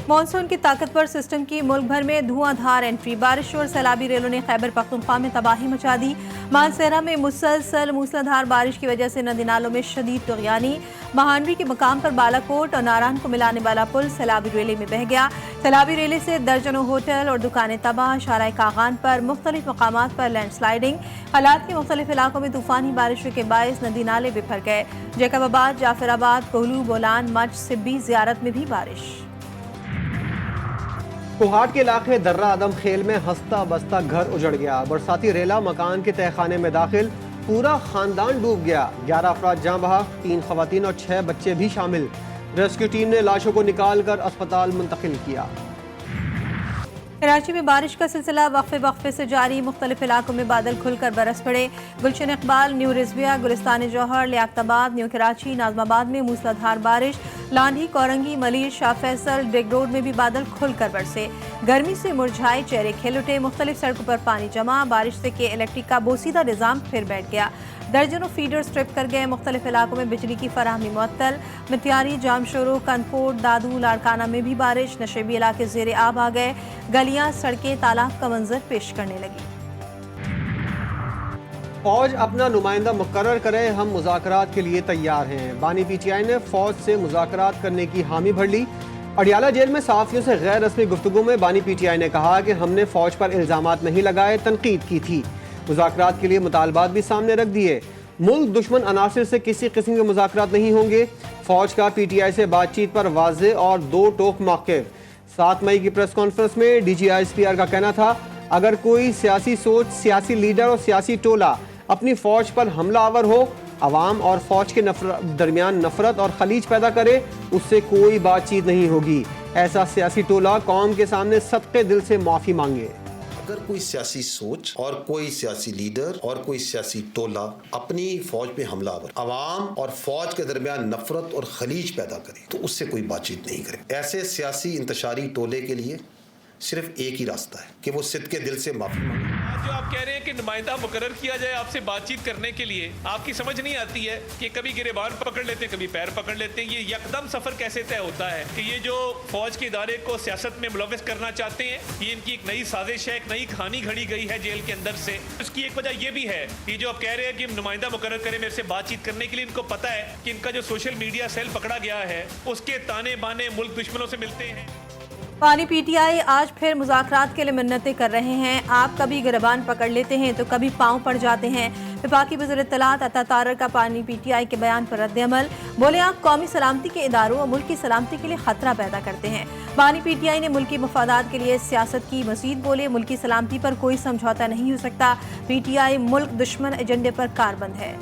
Monsoon की ताकतवर system की मुल्क भर में धुआंधार एंट्री। बारिश और सैलाबी रेलों ने खैबर पख्तूनख्वा में तबाही मचा दी। मानसेरा में मुसलसल मूसलाधार बारिश की वजह से नदी नालों में शदीद तुग़यानी। महानवी के मकाम पर बालाकोट और नारायण को मिलाने वाला पुल सैलाबी रेले में बह गया। सैलाबी रेले से दर्जनों होटल और दुकानें तबाह। शाराए कागान पर मुख्तलिफ मकामात पर लैंडस्लाइडिंग। हालात के मुख्तलिफ इलाकों में तूफानी बारिशों के बायस नदी नाले बिफर गए। जैकबाबाद, जाफराबाद, कोहलू, बोलान, मच, सिब्बी, ज़ियारत में भी बारिश। कोहाट के इलाके दर्रा आदम खेल में हंसता बसता घर उजड़ गया। बरसाती रेला मकान के तहखाने में दाखिल, पूरा खानदान डूब गया। 11 अफराद जाँ बहक, 3 खवातीन और 6 बच्चे भी शामिल। रेस्क्यू टीम ने लाशों को निकाल कर अस्पताल मुंतकिल किया। कराची में बारिश का सिलसिला वक्फे से जारी। मुख्तलिफ इलाकों में बादल खुलकर बरस पड़े। गुलशन इकबाल, न्यू रिजविया, गुलिस्तान जौहर, लियाकताबाद, न्यू कराची, नाजमाबाद में मूसलाधार बारिश। लांधी, कोरंगी, मलिर, शाह फैसल, डेग रोड में भी बादल खुलकर बरसे। गर्मी से मुरझाए चेहरे खिल उठे। मुख्तलिफ सड़कों पर पानी जमा। बारिश से के इलेक्ट्रिक का बोसीदा निज़ाम फिर बैठ गया। दर्जनों फीडर स्ट्रिप कर गए। मुख्तलिफ इलाकों में बिजली की फराहमी मुअत्तल। मित्यारी, जामशोरो, कनकोट, दादू, लाड़काना में भी बारिश। नशेबी इलाके ज़ेरे आब आ गए। गलियां, सड़कें तालाब का मंजर पेश करने लगी। फौज अपना नुमाइंदा मुकर्रर करे, हम मुज़ाकरात के लिए तैयार हैं। बानी PTI ने फौज से मुज़ाकरात करने की हामी भर ली। अडियाला जेल में सहाफ़ियों से गैर रस्मी गुफ्तगू में बानी PTI ने कहा कि हमने फौज पर इल्ज़ामात नहीं लगाए, तनकीद की थी। मुज़ाकरात के लिए मुतालबात भी सामने रख दिए। मुल्क दुश्मन अनासिर से किसी किस्म के मुज़ाकरात नहीं होंगे। फौज का PTI से बातचीत पर वाज़े और 2 टोक मौक़िफ़। 7 मई की प्रेस कॉन्फ्रेंस में DG ISPR का कहना था, अगर कोई सियासी सोच, सियासी लीडर और सियासी टोला अपनी फौज पर हमला आवर हो, अवाम और फौज के दरमियान नफरत और खलीज पैदा करे, उससे कोई बातचीत नहीं होगी। ऐसा सियासी टोला कौम के सामने सख्त दिल से माफी मांगे। अगर कोई सियासी सोच और कोई सियासी लीडर और कोई सियासी टोला अपनी फौज पे हमला आवर, अवाम और फौज के दरमियान नफरत और खलीज पैदा करे, तो उससे कोई बातचीत नहीं करे। ऐसे सियासी इंतशारी टोले के लिए सिर्फ एक ही रास्ता है कि वो सिद्ध के दिल से माफी मांगे। जो आप कह रहे हैं कि नुमाइंदा मुकर्रर किया जाए आपसे बातचीत करने के लिए, आपकी समझ नहीं आती है कि कभी गिरेबान पकड़ लेते हैं, कभी पैर पकड़ लेते हैं। ये यकदम सफर कैसे तय होता है कि ये जो फौज के इदारे को सियासत में मुलव्वस करना चाहते हैं, ये इनकी एक नई साजिश है, एक नई कहानी घड़ी गई है जेल के अंदर से। इसकी एक वजह ये भी है कि जो आप कह रहे हैं कि नुमाइंदा मुकर्रर करें मेरे से बातचीत करने के लिए, इनको पता है कि इनका जो सोशल मीडिया सेल पकड़ा गया है उसके ताने बाने मुल्क दुश्मनों से मिलते हैं। बानी PTI आज फिर मुज़ाकरात के लिए मिन्नतें कर रहे हैं। आप कभी गिरबान पकड़ लेते हैं तो कभी पाँव पड़ जाते हैं। विफाकी वज़ीर इत्तलात अता तारक का बानी PTI के बयान पर रद्द-ए-अमल। बोले, आप कौमी सलामती के इदारों और मुल्क की सलामती के लिए खतरा पैदा करते हैं। बानी PTI ने मुल्क की मफादात के लिए सियासत की। मजीद बोले, मुल्क की सलामती पर कोई समझौता नहीं हो सकता। PTI मुल्क दुश्मन एजेंडे पर कारबंद है।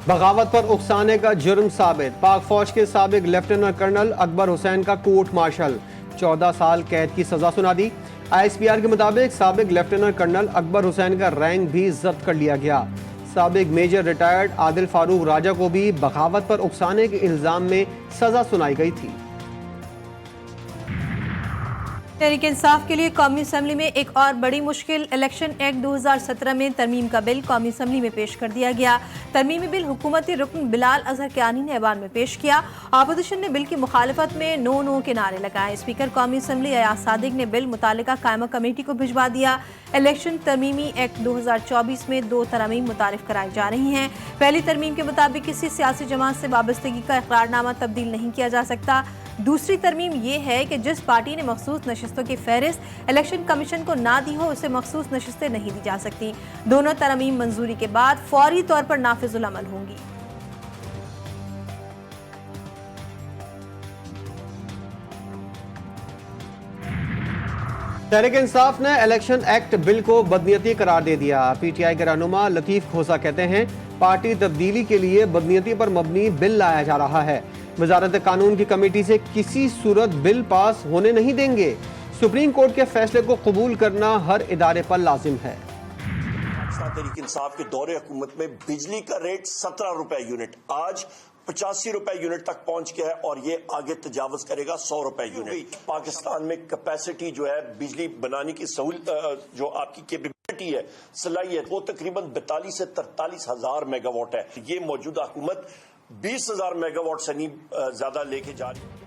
बगावत पर उकसाने का जुर्म साबित। पाक फौज के साबिक लेफ्टिनेंट कर्नल अकबर हुसैन का कोर्ट मार्शल, 14 साल कैद की सजा सुना दी। ISPR के मुताबिक साबिक लेफ्टिनेंट कर्नल अकबर हुसैन का रैंक भी जब्त कर लिया गया। साबिक मेजर रिटायर्ड आदिल फारूक राजा को भी बगावत पर उकसाने के इल्जाम में सजा सुनाई गई थी। तहरीक इंसाफ के लिए कौमी असम्बली में एक और बड़ी मुश्किल। इलेक्शन एक्ट 2017 में तरमीम का बिल कौमी असम्बली में पेश कर दिया गया। तरमीमी बिल हुकूमती रुकन बिलाल अजहर कियानी ने ऐवान में पेश किया। अपोजिशन ने बिल की मुखालफत में नो नो के नारे लगाए। स्पीकर कौमी असम्बली अयाज सादिक ने बिल मुतालिका कायमा कमेटी को भिजवा दिया। इलेक्शन तरमीमी एक्ट 2024 में 2 तरमीम मुतारिफ कराई जा रही हैं। पहली तरमीम के मुताबिक किसी सियासी जमात से वाबस्तगी का इकरारनामा तब्दील नहीं किया जा सकता। दूसरी तरमीम ये है कि जिस पार्टी ने मखसूस नशिस्तों की फहरिस्त इलेक्शन कमीशन को ना दी हो, उसे मखसूस नशिस्तें नहीं दी जा सकती। दोनों तरमीम मंजूरी के बाद फौरी तौर पर नाफिजुल अमल होंगी। तहरीक इंसाफ ने इलेक्शन एक्ट बिल को बदनीयती करार दे दिया। PTI के रहनुमा लतीफ खोसा कहते हैं, पार्टी तब्दीली के लिए बदनीयती पर मबनी बिल लाया जा रहा है। वजारत कानून की कमेटी से किसी सूरत बिल पास होने नहीं देंगे। सुप्रीम कोर्ट के फैसले को कबूल करना हर इदारे पर लाजिम है। तहरीक इंसाफ के दौरे हुकूमत में बिजली का रेट 17 रुपए यूनिट आज 85 रुपए यूनिट तक पहुंच गया है और ये आगे तजावज करेगा 100 रुपए यूनिट। पाकिस्तान में कैपेसिटी जो है बिजली बनाने की सहूलत जो आपकी कैपेबिलिटी है सलाहियत वो तकरीबन 42 से 43 हजार मेगावाट है। ये मौजूदा हुकूमत 20,000 मेगावाट से नहीं ज्यादा लेके जा रही है।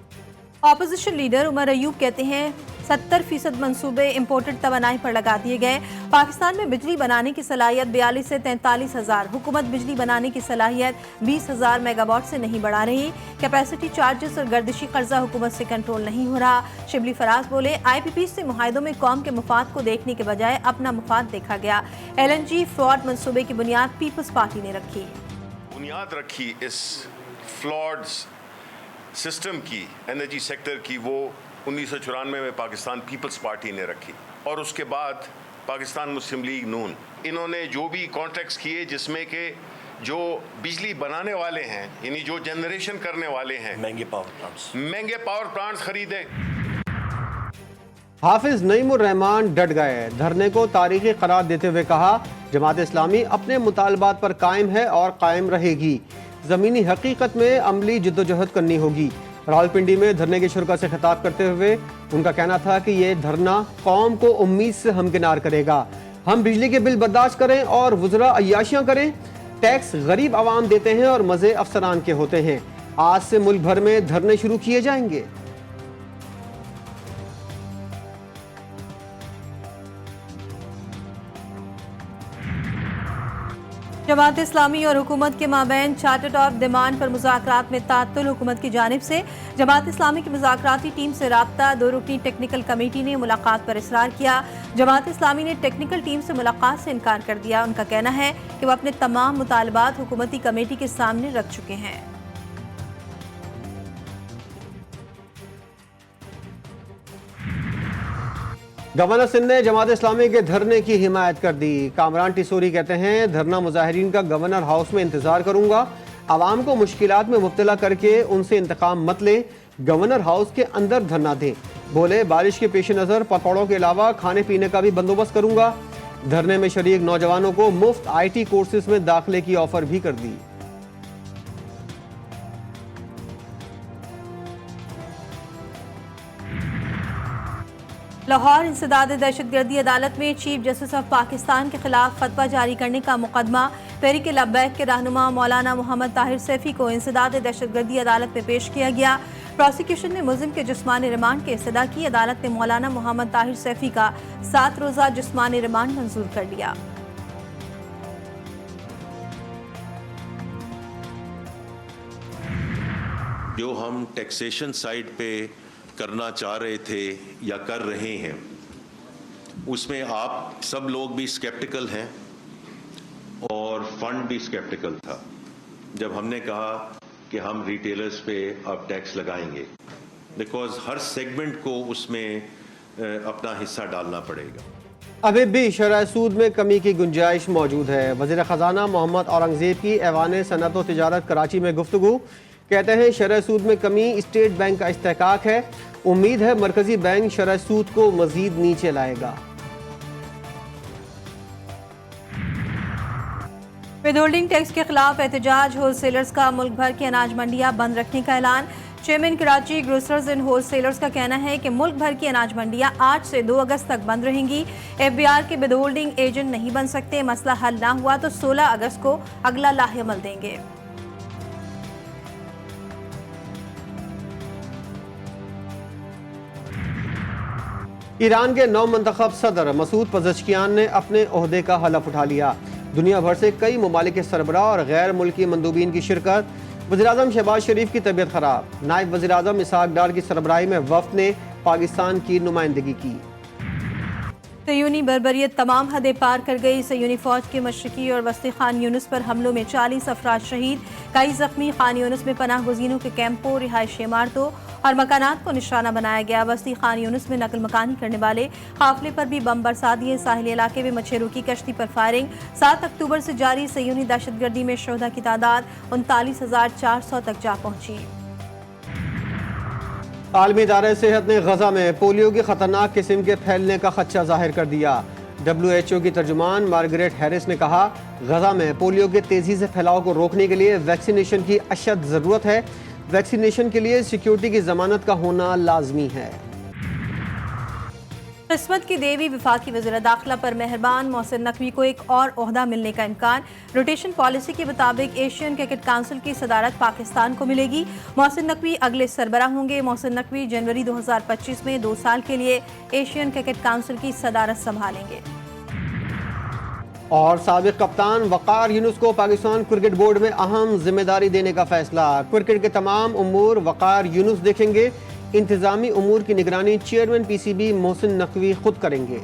ऑपोजिशन लीडर उमर अयूब कहते हैं 70% मंसूबे इंपोर्टेड तवानाई पर लगा दिए गए। पाकिस्तान में बिजली बनाने की सलाहियत 42 से 43 हजार। हुकूमत बिजली बनाने की सलाहियत 20,000 मेगावाट से नहीं बढ़ा रही। कैपेसिटी चार्जेस और गर्दिशी कर्जा हुकूमत से कंट्रोल नहीं हो रहा। शिबली फराज बोले, IPP से मुआहिदों में कौम के मफाद को देखने के बजाय अपना मफाद देखा गया। LNG फ्लॉड मंसूबे की बुनियाद पीपल्स पार्टी ने रखी। बुनियाद रखी इस फ्लॉड सिस्टम की, एनर्जी सेक्टर की, वो 1994 में पाकिस्तान पीपल्स पार्टी ने रखी। और उसके बाद पाकिस्तान मुस्लिम लीग नून, इन्होंने जो भी कॉन्ट्रैक्ट्स किए जिसमें कि जो बिजली बनाने वाले हैं, यानी जो जनरेशन करने वाले हैं, महंगे पावर प्लांट्स खरीदे। हाफिज नईमुर रहमान डट गए। धरने को तारीखी करार देते हुए कहा, जमात इस्लामी अपने मुतालबात पर कायम है और कायम रहेगी। ज़मीनी हकीकत में अमली जिद्दोजहद करनी होगी। रावलपिंडी में धरने के शुरा से खिताब करते हुए उनका कहना था कि ये धरना कौम को उम्मीद से हमकिनार करेगा। हम बिजली के बिल बर्दाश्त करें और वज़रा अय्याशियाँ करें। टैक्स गरीब आवाम देते हैं और मज़े अफसरान के होते हैं। आज से मुल्क भर में धरने शुरू किए जाएंगे। जमात इस्लामी और हुकूमत के माबैन चार्टर ऑफ डिमांड पर मुज़ाकरात में ताअत्तुल। हुकूमत की जानिब से जमात इस्लामी की मुज़ाकराती टीम से राब्ता। 2 रुकनी टेक्निकल कमेटी ने मुलाकात पर इसरार किया। जमात इस्लामी ने टेक्निकल टीम से मुलाकात से इनकार कर दिया। उनका कहना है कि वह अपने तमाम मुतालबात हुकूमती कमेटी के सामने रख चुके हैं। गवर्नर सिंध ने जमात इस्लामी के धरने की हिमायत कर दी। कामरान टिसोरी कहते हैं, धरना मुजाहिरीन का गवर्नर हाउस में इंतजार करूंगा। आवाम को मुश्किलात में मुब्तला करके उनसे इंतकाम मत ले, गवर्नर हाउस के अंदर धरना दें। बोले, बारिश के पेश नज़र पकौड़ों के अलावा खाने पीने का भी बंदोबस्त करूंगा। धरने में शरीक नौजवानों को मुफ्त IT कोर्सेज में दाखिले की ऑफर भी कर दी। लाहौर इंसदाद दहशतगर्दी अदालत में चीफ जस्टिस ऑफ पाकिस्तान के खिलाफ फतवा जारी करने का मुकदमा। तहरीक लब्बैक के रहनुमा मौलाना मोहम्मद ताहिर सैफी को इंसदाद दहशतगर्दी अदालत में पेश किया गया। प्रोसिक्यूशन ने मुल्जिम के जिस्मानी रिमांड की इस्तदा की। अदालत ने मौलाना मोहम्मद ताहिर सैफी का 7 रोज़ा जिस्मानी रिमांड मंजूर कर लिया। जो हम टैक्सेशन साइड पे करना चाह रहे थे या कर रहे हैं, उसमें आप सब लोग भी स्केप्टिकल हैं और फंड भी स्केप्टिकल था जब हमने कहा कि हम रिटेलर्स पे अब टैक्स लगाएंगे, बिकॉज हर सेगमेंट को उसमें अपना हिस्सा डालना पड़ेगा। अभी भी शरह सूद में कमी की गुंजाइश मौजूद है। वज़ीर ख़जाना मोहम्मद औरंगज़ेब की ऐवान सनअत व तिजारत कराची में गुफ्तगू। कहते हैं, शरह सूद में कमी स्टेट बैंक का इस्तेहकाक है। उम्मीद है मरकजी बैंक शरह सूद को मजीद नीचे लाएगा। विदहोल्डिंग टैक्स के खिलाफ एहतजाज। होलसेलर्स का मुल्क भर की अनाज मंडियां बंद रखने का ऐलान। Chairman Karachi grocers and wholesalers का कहना है कि मुल्क भर की अनाज मंडियां 8 से 2 अगस्त तक बंद रहेंगी। FBR के विदहोल्डिंग एजेंट नहीं बन सकते। मसला हल ना हुआ तो 16 अगस्त को अगला लाहेअमल देंगे। ईरान के नौ मंतखब सदर मसूद पज़ेश्कियान ने अपने ओहदे का हलफ उठा लिया। दुनिया भर से कई ममालिक के सरबराह और गैर मुल्की मंदूबीन की शिरकत। वज़ीर-ए-आज़म शहबाज शरीफ की तबीयत खराब। नायब वज़ीर-ए-आज़म इसहाक डार की सरबराही में वफ़द ने पाकिस्तान की नुमाइंदगी की। सयूनी बर्बरियत तमाम हदें पार कर गई। सयूनी फौज के मशरकी और वस्ती खान यूनुस पर हमलों में 40 अफराद शहीद, कई जख्मी। खान यूनुस में पनाह गुज़ीनों के कैंपों, रिहायशी इमारतों और मकानात को निशाना बनाया गया। वस्ती खान यूनुस में नकल मकानी करने वाले काफिले पर भी बम बरसा दिए। साहिली इलाके में मछेरों की कश्ती पर फायरिंग। 7 अक्टूबर से जारी सयूनी दहशतगर्दी में शोहदा की तादाद 39,400 तक जा पहुंची। आलमी इदारे सेहत ने गजा में पोलियो की खतरनाक किस्म के फैलने का खदशा जाहिर कर दिया। WHO की तर्जुमान मार्गरेट हैरिस ने कहा, गजा में पोलियो के तेजी से फैलाव को रोकने के लिए वैक्सीनेशन की अशद जरूरत है। वैक्सीनेशन के लिए सिक्योरिटी की जमानत का होना लाजमी है। किस्मत की देवी वफाकी वज़ीर दाखिला पर मेहरबान मोहसिन नकवी को एक और ओहदा मिलने का इम्कान। रोटेशन पॉलिसी के मुताबिक एशियन क्रिकेट काउंसिल की सदारत पाकिस्तान को मिलेगी। मोहसिन नकवी अगले सरबराह होंगे। मोहसिन नकवी जनवरी 2025 में 2 साल के लिए एशियन क्रिकेट काउंसिल की सदारत संभालेंगे। और साबिक कप्तान वकार यूनुस को पाकिस्तान क्रिकेट बोर्ड में अहम जिम्मेदारी देने का फैसला। क्रिकेट के तमाम उमूर वकार यूनुस देखेंगे। इंतजामी उमूर की निगरानी चेयरमैन पीसीबी मोहसिन नकवी खुद करेंगे।